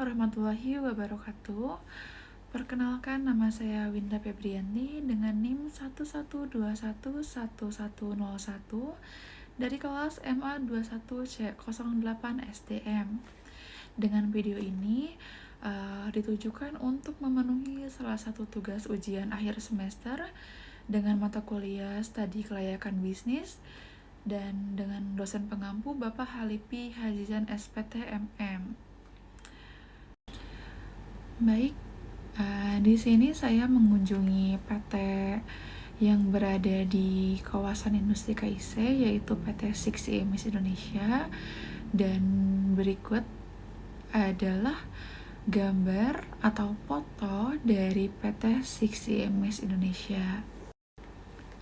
warahmatullahi wabarakatuh. Perkenalkan, nama saya Winda Febrianti dengan NIM 112110101 dari kelas MA 21C08 SDM. Dengan video ini ditujukan untuk memenuhi salah satu tugas ujian akhir semester dengan mata kuliah Studi Kelayakan Bisnis dan dengan dosen pengampu Bapak Halipi Hajizan SPT MM. Baik, di sini saya mengunjungi PT yang berada di kawasan industri KIC, yaitu PT 6EMS Indonesia, dan berikut adalah gambar atau foto dari PT 6EMS Indonesia.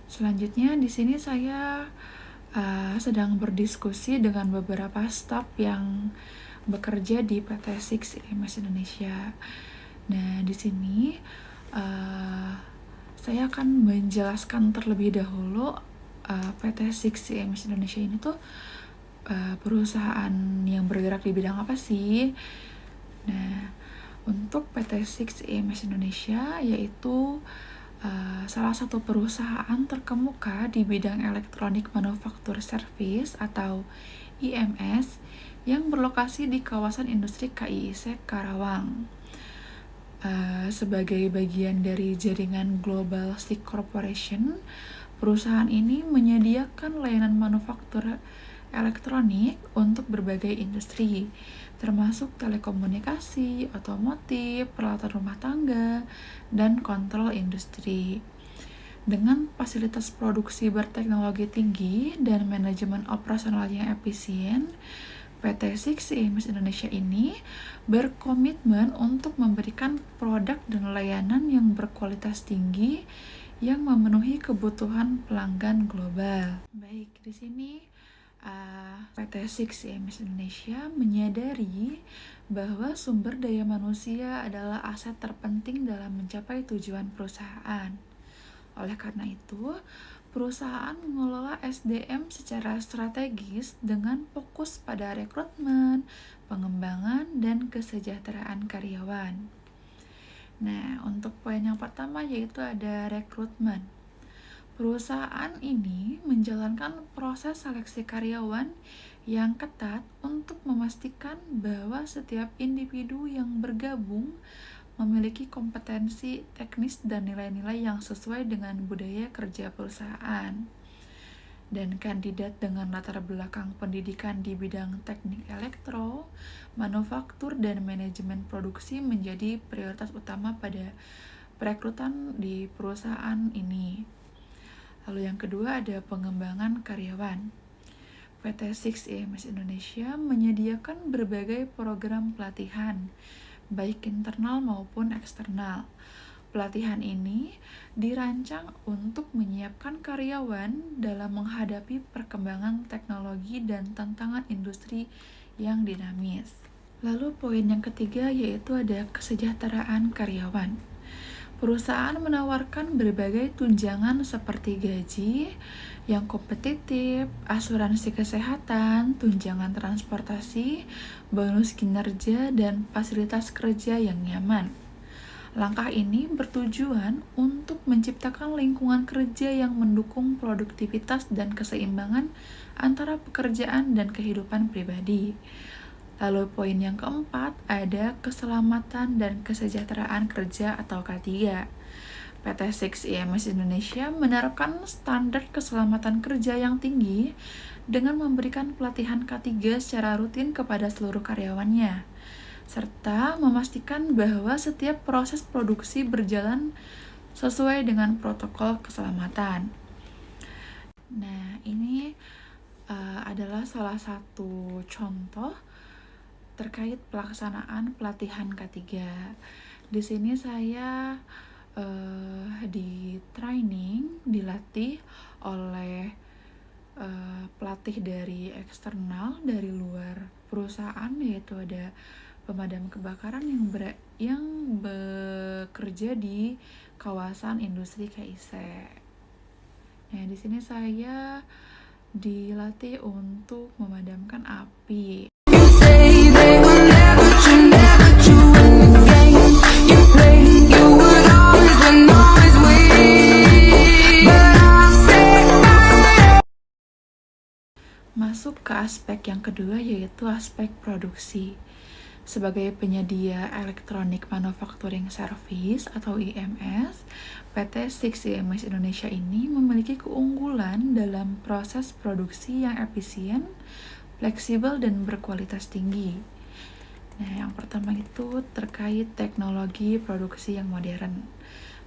Selanjutnya di sini saya sedang berdiskusi dengan beberapa staf yang bekerja di PT 6EMS Indonesia. Nah, di sini saya akan menjelaskan terlebih dahulu PT 6EMS Indonesia ini tuh perusahaan yang bergerak di bidang apa sih? Nah, untuk PT 6EMS Indonesia yaitu salah satu perusahaan terkemuka di bidang elektronik manufaktur service atau IMS yang berlokasi di kawasan industri KIIC Karawang. Sebagai bagian dari jaringan Global Six Corporation, perusahaan ini menyediakan layanan manufaktur elektronik untuk berbagai industri, termasuk telekomunikasi, otomotif, peralatan rumah tangga, dan kontrol industri. Dengan fasilitas produksi berteknologi tinggi dan manajemen operasional yang efisien, PT 6EMS Indonesia ini berkomitmen untuk memberikan produk dan layanan yang berkualitas tinggi yang memenuhi kebutuhan pelanggan global. Baik, di sini PT 6EMS Indonesia menyadari bahwa sumber daya manusia adalah aset terpenting dalam mencapai tujuan perusahaan. Oleh karena itu, perusahaan mengelola SDM secara strategis dengan fokus pada rekrutmen, pengembangan, dan kesejahteraan karyawan. Nah, untuk poin yang pertama yaitu ada rekrutmen. Perusahaan ini menjalankan proses seleksi karyawan yang ketat untuk memastikan bahwa setiap individu yang bergabung memiliki kompetensi teknis dan nilai-nilai yang sesuai dengan budaya kerja perusahaan. Dan kandidat dengan latar belakang pendidikan di bidang teknik elektro, manufaktur, dan manajemen produksi menjadi prioritas utama pada perekrutan di perusahaan ini. Lalu yang kedua ada pengembangan karyawan. PT 6EMS Indonesia menyediakan berbagai program pelatihan, baik internal maupun eksternal. Pelatihan ini dirancang untuk menyiapkan karyawan dalam menghadapi perkembangan teknologi dan tantangan industri yang dinamis. Lalu poin yang ketiga yaitu ada kesejahteraan karyawan. Perusahaan menawarkan berbagai tunjangan seperti gaji yang kompetitif, asuransi kesehatan, tunjangan transportasi, bonus kinerja, dan fasilitas kerja yang nyaman. Langkah ini bertujuan untuk menciptakan lingkungan kerja yang mendukung produktivitas dan keseimbangan antara pekerjaan dan kehidupan pribadi. Lalu poin yang keempat ada keselamatan dan kesejahteraan kerja atau K3. PT 6EMS Indonesia menerapkan standar keselamatan kerja yang tinggi dengan memberikan pelatihan K3 secara rutin kepada seluruh karyawannya, serta memastikan bahwa setiap proses produksi berjalan sesuai dengan protokol keselamatan. Nah, ini adalah salah satu contoh terkait pelaksanaan pelatihan K3. Di sini saya di training, dilatih oleh pelatih dari eksternal, dari luar perusahaan, yaitu ada pemadam kebakaran yang bekerja di kawasan industri KIC. Nah, di sini saya dilatih untuk memadamkan api. Masuk ke aspek yang kedua, yaitu aspek produksi. Sebagai penyedia Electronic Manufacturing Service atau IMS, PT SIX IMS Indonesia ini memiliki keunggulan dalam proses produksi yang efisien, fleksibel, dan berkualitas tinggi. Nah, yang pertama itu terkait teknologi produksi yang modern.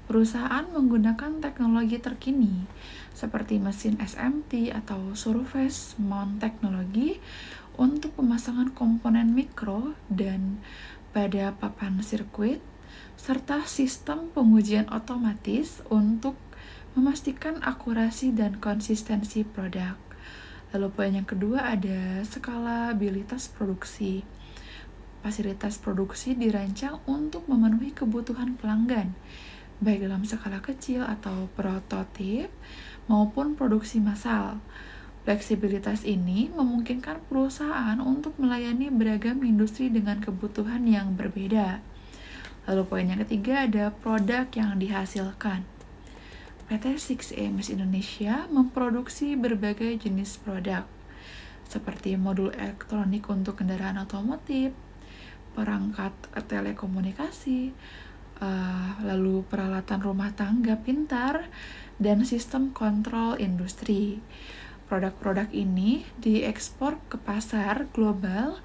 Perusahaan menggunakan teknologi terkini seperti mesin SMT atau Surface Mount Technology untuk pemasangan komponen mikro dan pada papan sirkuit, serta sistem pengujian otomatis untuk memastikan akurasi dan konsistensi produk. Lalu poin yang kedua ada skalabilitas produksi. Fasilitas produksi dirancang untuk memenuhi kebutuhan pelanggan, baik dalam skala kecil atau prototip maupun produksi massal. Fleksibilitas ini memungkinkan perusahaan untuk melayani beragam industri dengan kebutuhan yang berbeda. Lalu poin yang ketiga ada produk yang dihasilkan. PT SIX IMS Indonesia memproduksi berbagai jenis produk, seperti modul elektronik untuk kendaraan otomotif, perangkat telekomunikasi, lalu peralatan rumah tangga pintar, dan sistem kontrol industri. Produk-produk ini diekspor ke pasar global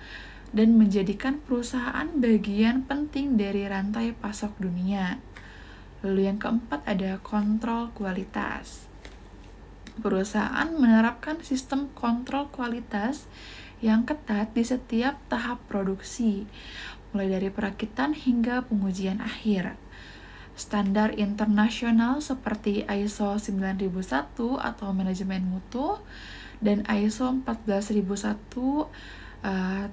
dan menjadikan perusahaan bagian penting dari rantai pasok dunia. Lalu yang keempat ada kontrol kualitas. Perusahaan menerapkan sistem kontrol kualitas yang ketat di setiap tahap produksi, mulai dari perakitan hingga pengujian akhir. Standar internasional seperti ISO 9001 atau manajemen mutu dan ISO 14001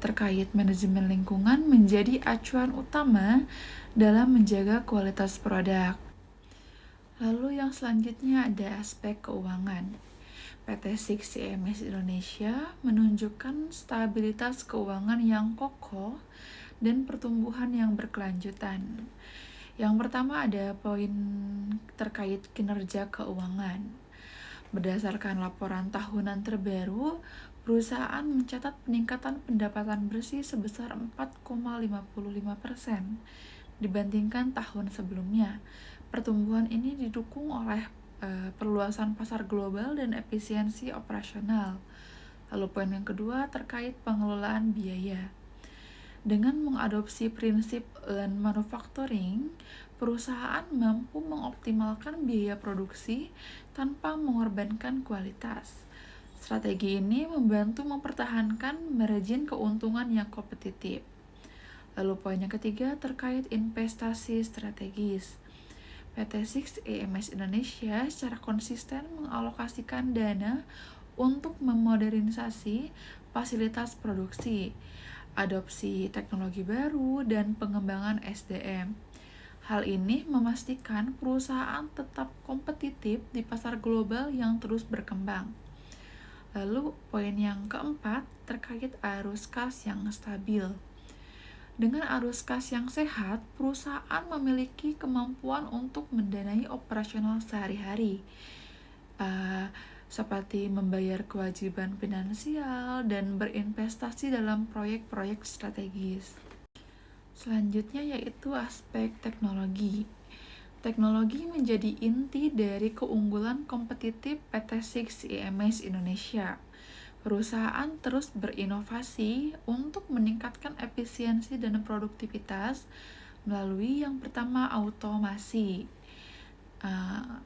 terkait manajemen lingkungan menjadi acuan utama dalam menjaga kualitas produk. Lalu yang selanjutnya ada aspek keuangan. PT SIX IMS Indonesia menunjukkan stabilitas keuangan yang kokoh dan pertumbuhan yang berkelanjutan. Yang pertama ada poin terkait kinerja keuangan. Berdasarkan laporan tahunan terbaru, perusahaan mencatat peningkatan pendapatan bersih sebesar 4,55% dibandingkan tahun sebelumnya. Pertumbuhan ini didukung oleh perluasan pasar global dan efisiensi operasional. Lalu poin yang kedua terkait pengelolaan biaya. Dengan mengadopsi prinsip lean manufacturing, perusahaan mampu mengoptimalkan biaya produksi tanpa mengorbankan kualitas. Strategi ini membantu mempertahankan margin keuntungan yang kompetitif. Lalu poin yang ketiga terkait investasi strategis. PT SIX IMS Indonesia secara konsisten mengalokasikan dana untuk memodernisasi fasilitas produksi, adopsi teknologi baru, dan pengembangan SDM. Hal ini memastikan perusahaan tetap kompetitif di pasar global yang terus berkembang. Lalu poin yang keempat terkait arus kas yang stabil. Dengan arus kas yang sehat, perusahaan memiliki kemampuan untuk mendanai operasional sehari-hari, seperti membayar kewajiban finansial dan berinvestasi dalam proyek-proyek strategis. Selanjutnya yaitu aspek teknologi. Teknologi menjadi inti dari keunggulan kompetitif PT SIX IMS Indonesia. Perusahaan terus berinovasi untuk meningkatkan efisiensi dan produktivitas melalui yang pertama automasi.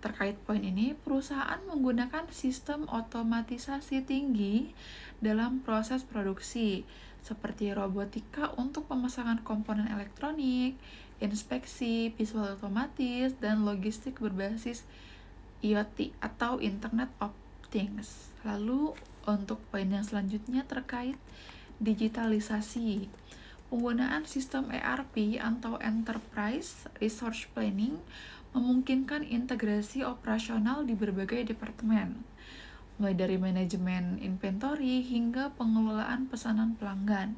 Terkait poin ini, perusahaan menggunakan sistem otomatisasi tinggi dalam proses produksi, seperti robotika untuk pemasangan komponen elektronik, inspeksi, visual otomatis, dan logistik berbasis IoT atau Internet of Things. Lalu untuk poin yang selanjutnya terkait digitalisasi. Penggunaan sistem ERP atau Enterprise Resource Planning memungkinkan integrasi operasional di berbagai departemen, mulai dari manajemen inventory hingga pengelolaan pesanan pelanggan.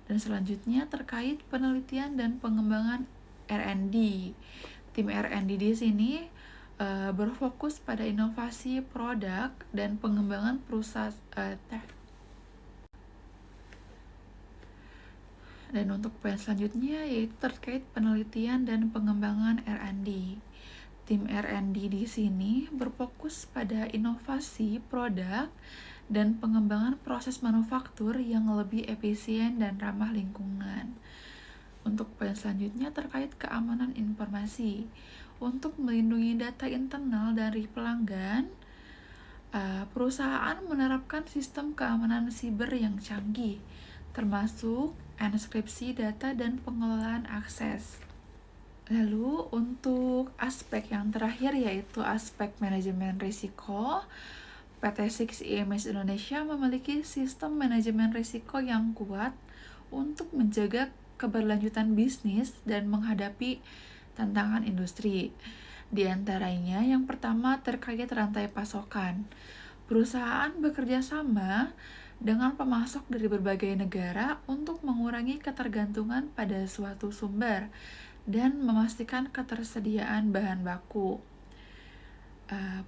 Dan selanjutnya terkait penelitian dan pengembangan R&D. Tim R&D di sini berfokus pada inovasi produk dan pengembangan perusahaan dan untuk poin selanjutnya yaitu terkait penelitian dan pengembangan R&D. Tim R&D di sini berfokus pada inovasi produk dan pengembangan proses manufaktur yang lebih efisien dan ramah lingkungan. Untuk poin selanjutnya terkait keamanan informasi. Untuk melindungi data internal dari pelanggan, perusahaan menerapkan sistem keamanan siber yang canggih, termasuk enskripsi data dan pengelolaan akses. Lalu untuk aspek yang terakhir yaitu aspek manajemen risiko, PT 6IMS Indonesia memiliki sistem manajemen risiko yang kuat untuk menjaga keberlanjutan bisnis dan menghadapi tantangan industri. Di antaranya yang pertama terkait rantai pasokan. Perusahaan bekerja sama dengan pemasok dari berbagai negara untuk mengurangi ketergantungan pada suatu sumber dan memastikan ketersediaan bahan baku.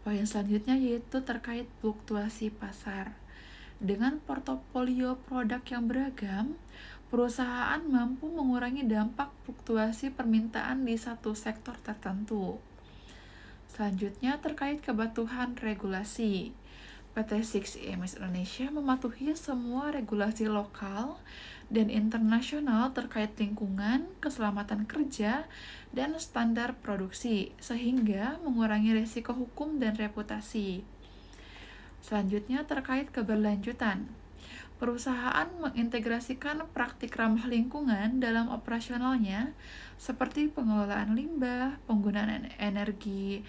Poin selanjutnya yaitu terkait fluktuasi pasar. Dengan portofolio produk yang beragam, perusahaan mampu mengurangi dampak fluktuasi permintaan di satu sektor tertentu. Selanjutnya terkait kepatuhan regulasi. PT 6IMS Indonesia mematuhi semua regulasi lokal dan internasional terkait lingkungan, keselamatan kerja, dan standar produksi, sehingga mengurangi risiko hukum dan reputasi. Selanjutnya terkait keberlanjutan. Perusahaan mengintegrasikan praktik ramah lingkungan dalam operasionalnya, seperti pengelolaan limbah, penggunaan energi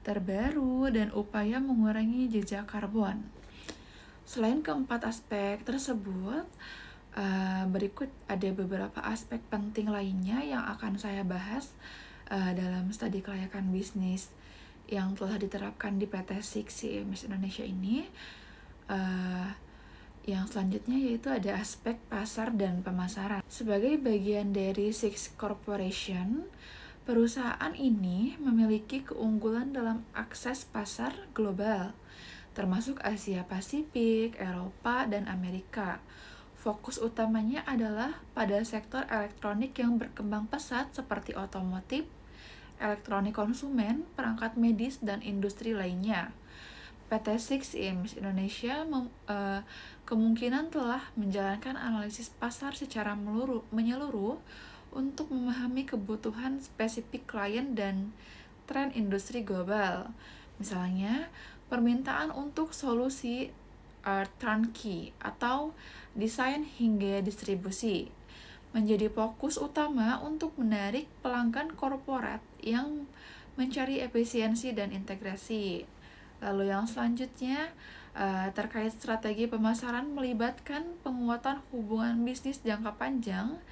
terbaru, dan upaya mengurangi jejak karbon. Selain keempat aspek tersebut, berikut ada beberapa aspek penting lainnya yang akan saya bahas dalam studi kelayakan bisnis yang telah diterapkan di PT 6IMS Indonesia ini. Yang selanjutnya yaitu ada aspek pasar dan pemasaran. Sebagai bagian dari Six Corporation, perusahaan ini memiliki keunggulan dalam akses pasar global, termasuk Asia Pasifik, Eropa, dan Amerika. Fokus utamanya adalah pada sektor elektronik yang berkembang pesat seperti otomotif, elektronik konsumen, perangkat medis, dan industri lainnya. PT 6IMS Indonesia kemungkinan telah menjalankan analisis pasar secara menyeluruh untuk memahami kebutuhan spesifik klien dan tren industri global. Misalnya, permintaan untuk solusi turnkey atau desain hingga distribusi menjadi fokus utama untuk menarik pelanggan korporat yang mencari efisiensi dan integrasi. Lalu yang selanjutnya terkait strategi pemasaran melibatkan penguatan hubungan bisnis jangka panjang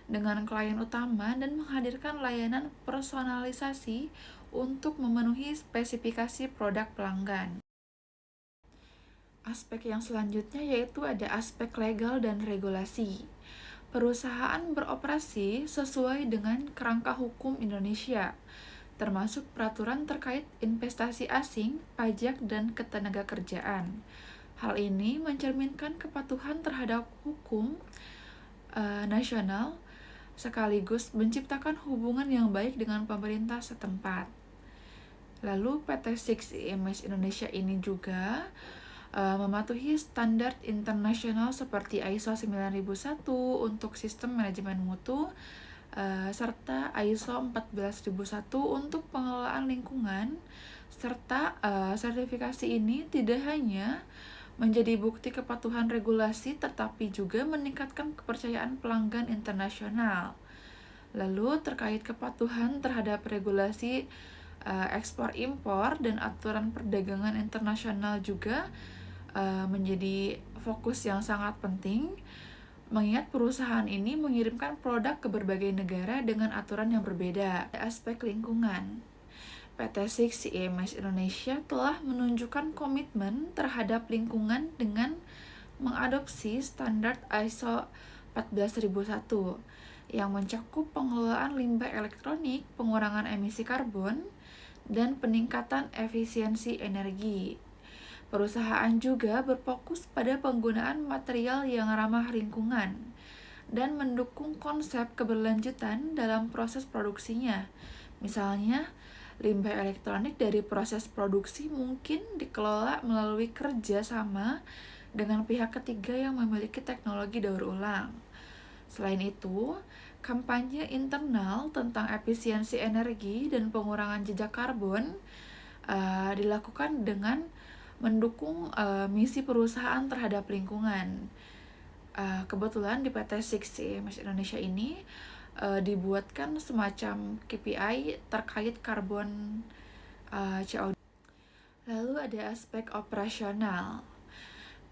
dengan klien utama dan menghadirkan layanan personalisasi untuk memenuhi spesifikasi produk pelanggan. Aspek yang selanjutnya yaitu ada aspek legal dan regulasi. Perusahaan beroperasi sesuai dengan kerangka hukum Indonesia, termasuk peraturan terkait investasi asing, pajak, dan ketenagakerjaan. Hal ini mencerminkan kepatuhan terhadap hukum nasional sekaligus menciptakan hubungan yang baik dengan pemerintah setempat. Lalu PT 6IMS Indonesia ini juga mematuhi standar internasional seperti ISO 9001 untuk sistem manajemen mutu, serta ISO 14001 untuk pengelolaan lingkungan, serta sertifikasi ini tidak hanya menjadi bukti kepatuhan regulasi tetapi juga meningkatkan kepercayaan pelanggan internasional. Lalu terkait kepatuhan terhadap regulasi ekspor impor dan aturan perdagangan internasional juga menjadi fokus yang sangat penting, mengingat perusahaan ini mengirimkan produk ke berbagai negara dengan aturan yang berbeda. Aspek lingkungan, PT 6IMS Indonesia telah menunjukkan komitmen terhadap lingkungan dengan mengadopsi standar ISO 14001 yang mencakup pengelolaan limbah elektronik, pengurangan emisi karbon, dan peningkatan efisiensi energi. Perusahaan juga berfokus pada penggunaan material yang ramah lingkungan dan mendukung konsep keberlanjutan dalam proses produksinya. Misalnya, limbah elektronik dari proses produksi mungkin dikelola melalui kerja sama dengan pihak ketiga yang memiliki teknologi daur ulang. Selain itu, kampanye internal tentang efisiensi energi dan pengurangan jejak karbon dilakukan dengan mendukung misi perusahaan terhadap lingkungan. Kebetulan di PT Six EMS Indonesia ini dibuatkan semacam KPI terkait karbon CO2. Lalu ada aspek operasional.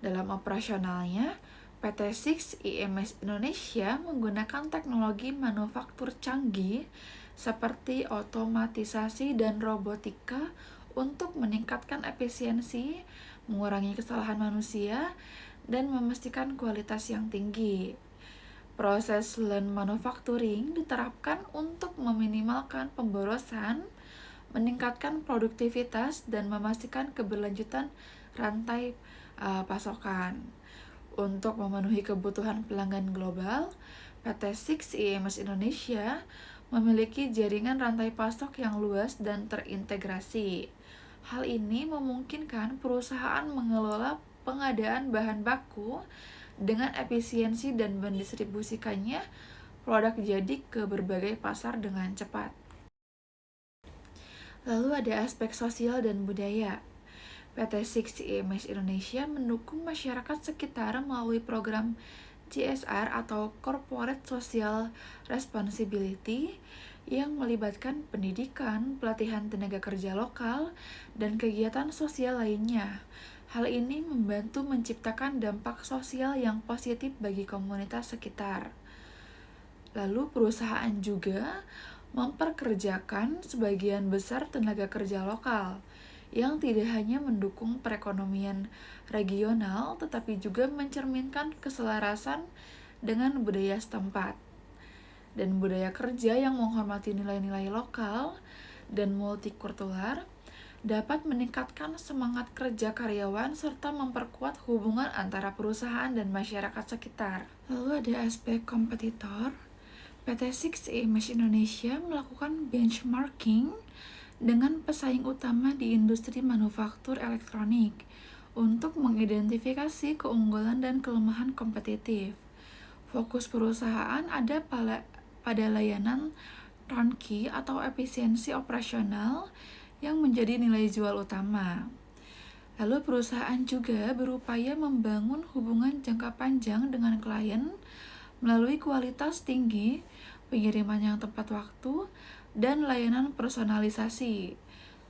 Dalam operasionalnya, PT Six EMS Indonesia menggunakan teknologi manufaktur canggih seperti otomatisasi dan robotika untuk meningkatkan efisiensi, mengurangi kesalahan manusia, dan memastikan kualitas yang tinggi. Proses lean manufacturing diterapkan untuk meminimalkan pemborosan, meningkatkan produktivitas, dan memastikan keberlanjutan rantai pasokan. Untuk memenuhi kebutuhan pelanggan global, PT Six EMS Indonesia memiliki jaringan rantai pasok yang luas dan terintegrasi. Hal ini memungkinkan perusahaan mengelola pengadaan bahan baku dengan efisiensi dan mendistribusikannya produk jadi ke berbagai pasar dengan cepat. Lalu ada aspek sosial dan budaya. PT Six EMS Indonesia mendukung masyarakat sekitar melalui program CSR atau Corporate Social Responsibility yang melibatkan pendidikan, pelatihan tenaga kerja lokal, dan kegiatan sosial lainnya. Hal ini membantu menciptakan dampak sosial yang positif bagi komunitas sekitar. Lalu perusahaan juga memperkerjakan sebagian besar tenaga kerja lokal yang tidak hanya mendukung perekonomian regional tetapi juga mencerminkan keselarasan dengan budaya setempat. Dan budaya kerja yang menghormati nilai-nilai lokal dan multikultural dapat meningkatkan semangat kerja karyawan serta memperkuat hubungan antara perusahaan dan masyarakat sekitar. Lalu ada aspek kompetitor. PT Six EMS Indonesia melakukan benchmarking dengan pesaing utama di industri manufaktur elektronik untuk mengidentifikasi keunggulan dan kelemahan kompetitif. Fokus perusahaan ada pada layanan turnkey atau efisiensi operasional yang menjadi nilai jual utama. Lalu perusahaan juga berupaya membangun hubungan jangka panjang dengan klien melalui kualitas tinggi, pengiriman yang tepat waktu, dan layanan personalisasi.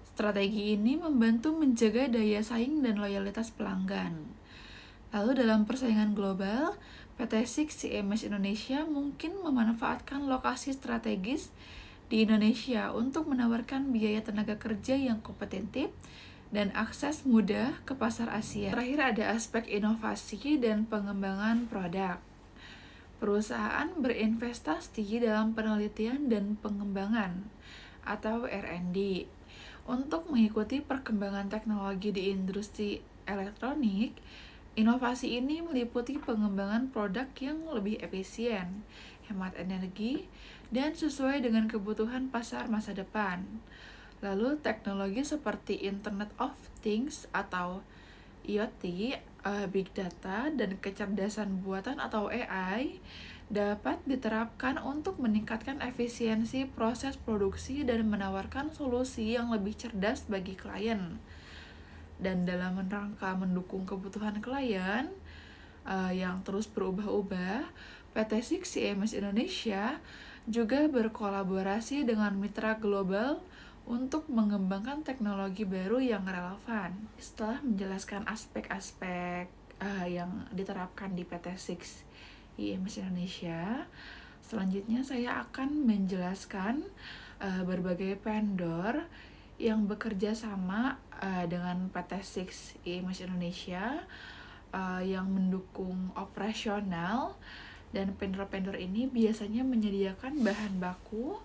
Strategi ini membantu menjaga daya saing dan loyalitas pelanggan. Lalu dalam persaingan global, PT Six EMS Indonesia mungkin memanfaatkan lokasi strategis di Indonesia untuk menawarkan biaya tenaga kerja yang kompetitif dan akses mudah ke pasar Asia. Terakhir ada aspek inovasi dan pengembangan produk. Perusahaan berinvestasi dalam penelitian dan pengembangan atau R&D untuk mengikuti perkembangan teknologi di industri elektronik. Inovasi ini meliputi pengembangan produk yang lebih efisien, hemat energi, dan sesuai dengan kebutuhan pasar masa depan. Lalu teknologi seperti Internet of Things atau IoT, Big Data, dan kecerdasan buatan atau AI dapat diterapkan untuk meningkatkan efisiensi proses produksi dan menawarkan solusi yang lebih cerdas bagi klien. Dan dalam rangka mendukung kebutuhan klien yang terus berubah-ubah, PT Six EMS Indonesia juga berkolaborasi dengan mitra global untuk mengembangkan teknologi baru yang relevan. Setelah menjelaskan aspek-aspek yang diterapkan di PT Six EMS Indonesia, selanjutnya saya akan menjelaskan berbagai vendor yang bekerja sama dengan PT Six EMS Indonesia yang mendukung operasional, dan vendor-vendor ini biasanya menyediakan bahan baku,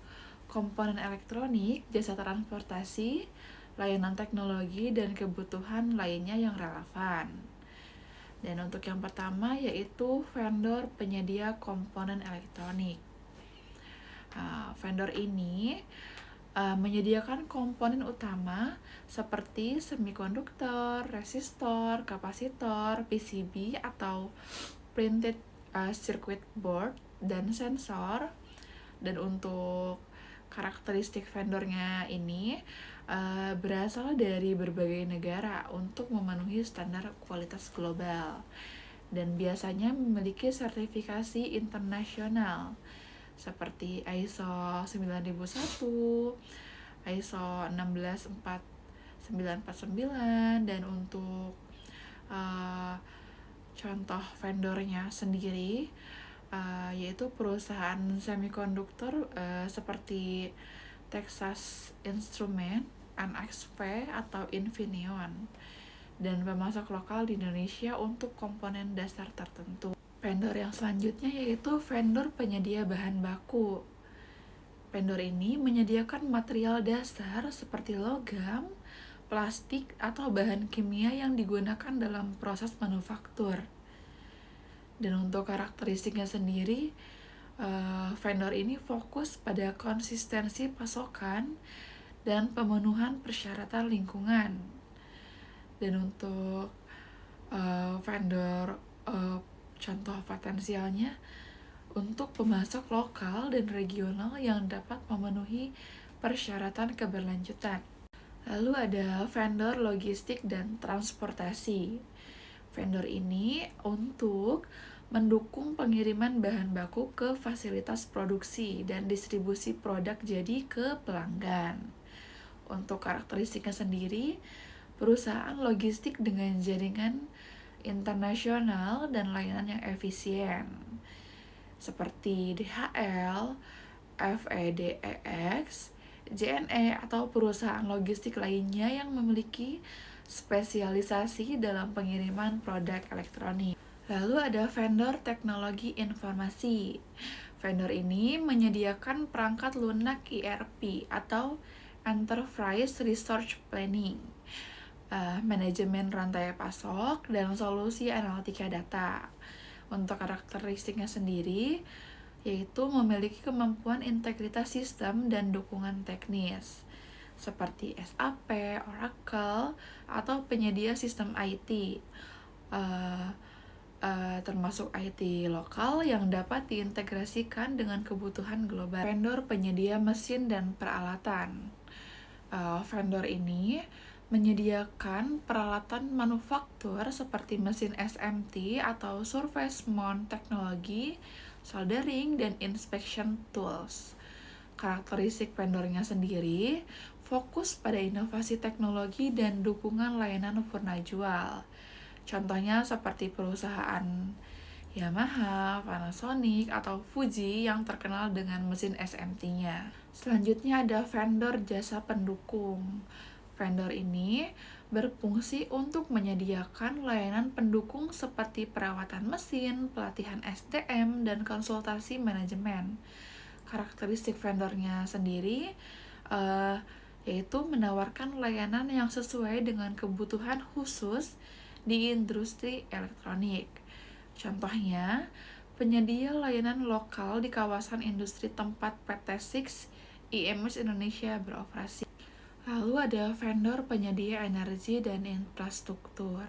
komponen elektronik, jasa transportasi, layanan teknologi, dan kebutuhan lainnya yang relevan. Dan untuk yang pertama yaitu vendor penyedia komponen elektronik. Vendor ini menyediakan komponen utama seperti semikonduktor, resistor, kapasitor, PCB atau printed circuit board, dan sensor. Dan untuk karakteristik vendornya ini berasal dari berbagai negara untuk memenuhi standar kualitas global dan biasanya memiliki sertifikasi internasional seperti ISO 9001, ISO 16449, dan untuk contoh vendornya sendiri yaitu perusahaan semikonduktor seperti Texas Instruments, NXP, atau Infineon, dan pemasok lokal di Indonesia untuk komponen dasar tertentu. Vendor yang selanjutnya yaitu vendor penyedia bahan baku. Vendor ini menyediakan material dasar seperti logam, plastik, atau bahan kimia yang digunakan dalam proses manufaktur. Dan untuk karakteristiknya sendiri, vendor ini fokus pada konsistensi pasokan dan pemenuhan persyaratan lingkungan. Dan untuk vendor contoh potensialnya untuk pemasok lokal dan regional yang dapat memenuhi persyaratan keberlanjutan. Lalu ada vendor logistik dan transportasi. Vendor ini untuk mendukung pengiriman bahan baku ke fasilitas produksi dan distribusi produk jadi ke pelanggan. Untuk karakteristiknya sendiri, perusahaan logistik dengan jaringan internasional dan layanan yang efisien seperti DHL, FEDEX, JNE, atau perusahaan logistik lainnya yang memiliki spesialisasi dalam pengiriman produk elektronik. Lalu ada vendor teknologi informasi. Vendor ini menyediakan perangkat lunak ERP atau Enterprise Resource Planning, manajemen rantai pasok, dan solusi analitika data. Untuk karakteristiknya sendiri, yaitu memiliki kemampuan integritas sistem dan dukungan teknis seperti SAP, Oracle, atau penyedia sistem IT, termasuk IT lokal yang dapat diintegrasikan dengan kebutuhan global. Vendor penyedia mesin dan peralatan. Vendor ini menyediakan peralatan manufaktur seperti mesin SMT atau Surface Mount Technology, soldering, dan inspection tools. Karakteristik vendornya sendiri fokus pada inovasi teknologi dan dukungan layanan purna jual. Contohnya seperti perusahaan Yamaha, Panasonic, atau Fuji yang terkenal dengan mesin SMT-nya. Selanjutnya ada vendor jasa pendukung. Vendor ini berfungsi untuk menyediakan layanan pendukung seperti perawatan mesin, pelatihan SDM, dan konsultasi manajemen. Karakteristik vendornya sendiri yaitu menawarkan layanan yang sesuai dengan kebutuhan khusus di industri elektronik. Contohnya, penyedia layanan lokal di kawasan industri tempat PT6 IMS Indonesia beroperasi. Lalu ada vendor penyedia energi dan infrastruktur.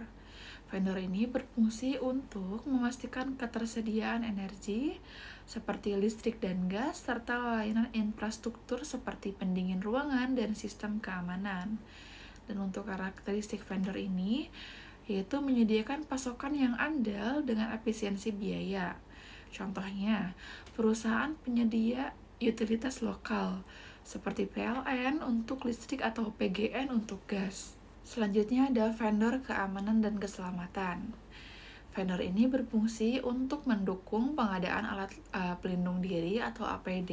Vendor ini berfungsi untuk memastikan ketersediaan energi seperti listrik dan gas, serta layanan infrastruktur seperti pendingin ruangan dan sistem keamanan. Dan untuk karakteristik vendor ini, yaitu menyediakan pasokan yang andal dengan efisiensi biaya. Contohnya, perusahaan penyedia utilitas lokal, seperti PLN untuk listrik atau PGN untuk gas. Selanjutnya ada vendor keamanan dan keselamatan. Vendor ini berfungsi untuk mendukung pengadaan alat pelindung diri atau APD,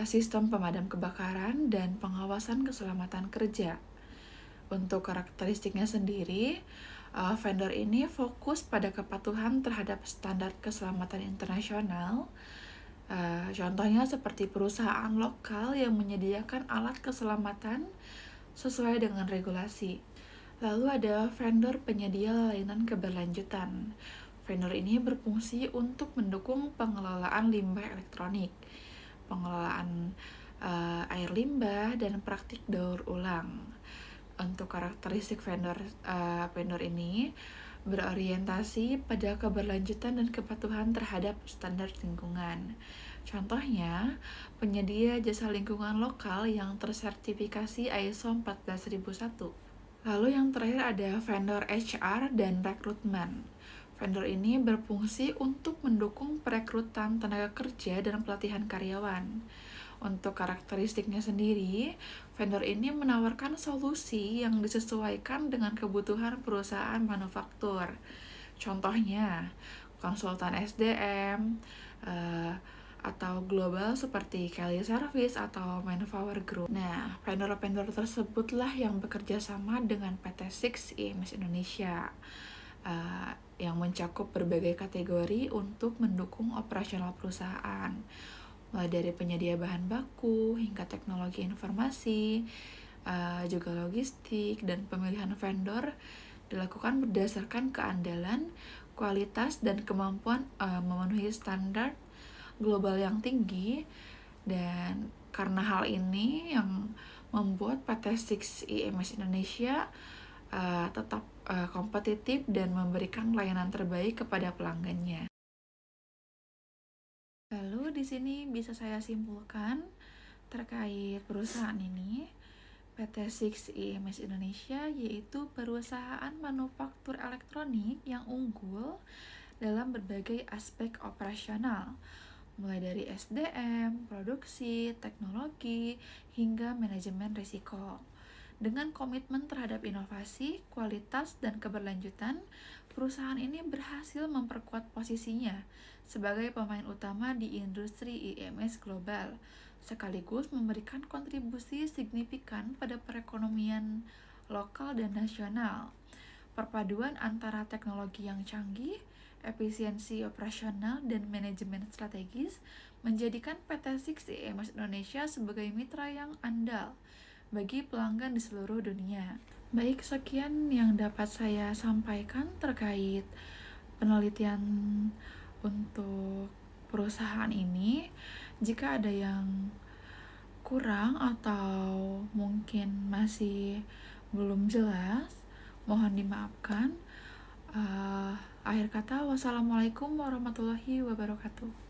sistem pemadam kebakaran, dan pengawasan keselamatan kerja. Untuk karakteristiknya sendiri, vendor ini fokus pada kepatuhan terhadap standar keselamatan internasional, Contohnya seperti perusahaan lokal yang menyediakan alat keselamatan sesuai dengan regulasi. Lalu ada vendor penyedia layanan keberlanjutan. Vendor ini berfungsi untuk mendukung pengelolaan limbah elektronik, pengelolaan air limbah, dan praktik daur ulang. Untuk karakteristik vendor ini berorientasi pada keberlanjutan dan kepatuhan terhadap standar lingkungan. Contohnya, penyedia jasa lingkungan lokal yang tersertifikasi ISO 14001. Lalu yang terakhir ada vendor HR dan rekrutmen. Vendor ini berfungsi untuk mendukung perekrutan tenaga kerja dan pelatihan karyawan. Untuk karakteristiknya sendiri, vendor ini menawarkan solusi yang disesuaikan dengan kebutuhan perusahaan manufaktur. Contohnya, konsultan SDM, atau global seperti Kelly Service atau Manpower Group. Nah, vendor-vendor tersebutlah yang bekerja sama dengan PT Six IMS Indonesia yang mencakup berbagai kategori untuk mendukung operasional perusahaan, mulai dari penyedia bahan baku hingga teknologi informasi, juga logistik, dan pemilihan vendor dilakukan berdasarkan keandalan, kualitas, dan kemampuan memenuhi standar global yang tinggi. Dan karena hal ini yang membuat PT Six IMS Indonesia tetap kompetitif dan memberikan layanan terbaik kepada pelanggannya. Lalu di sini bisa saya simpulkan terkait perusahaan ini. PT Six IMS Indonesia yaitu perusahaan manufaktur elektronik yang unggul dalam berbagai aspek operasional, mulai dari SDM, produksi, teknologi, hingga manajemen risiko. Dengan komitmen terhadap inovasi, kualitas, dan keberlanjutan, perusahaan ini berhasil memperkuat posisinya sebagai pemain utama di industri IMS global, sekaligus memberikan kontribusi signifikan pada perekonomian lokal dan nasional. Perpaduan antara teknologi yang canggih, efisiensi operasional, dan manajemen strategis menjadikan PT Six IMS Indonesia sebagai mitra yang andal bagi pelanggan di seluruh dunia. Baik, sekian yang dapat saya sampaikan terkait penelitian untuk perusahaan ini. Jika ada yang kurang atau mungkin masih belum jelas, mohon dimaafkan. Akhir kata, wassalamualaikum warahmatullahi wabarakatuh.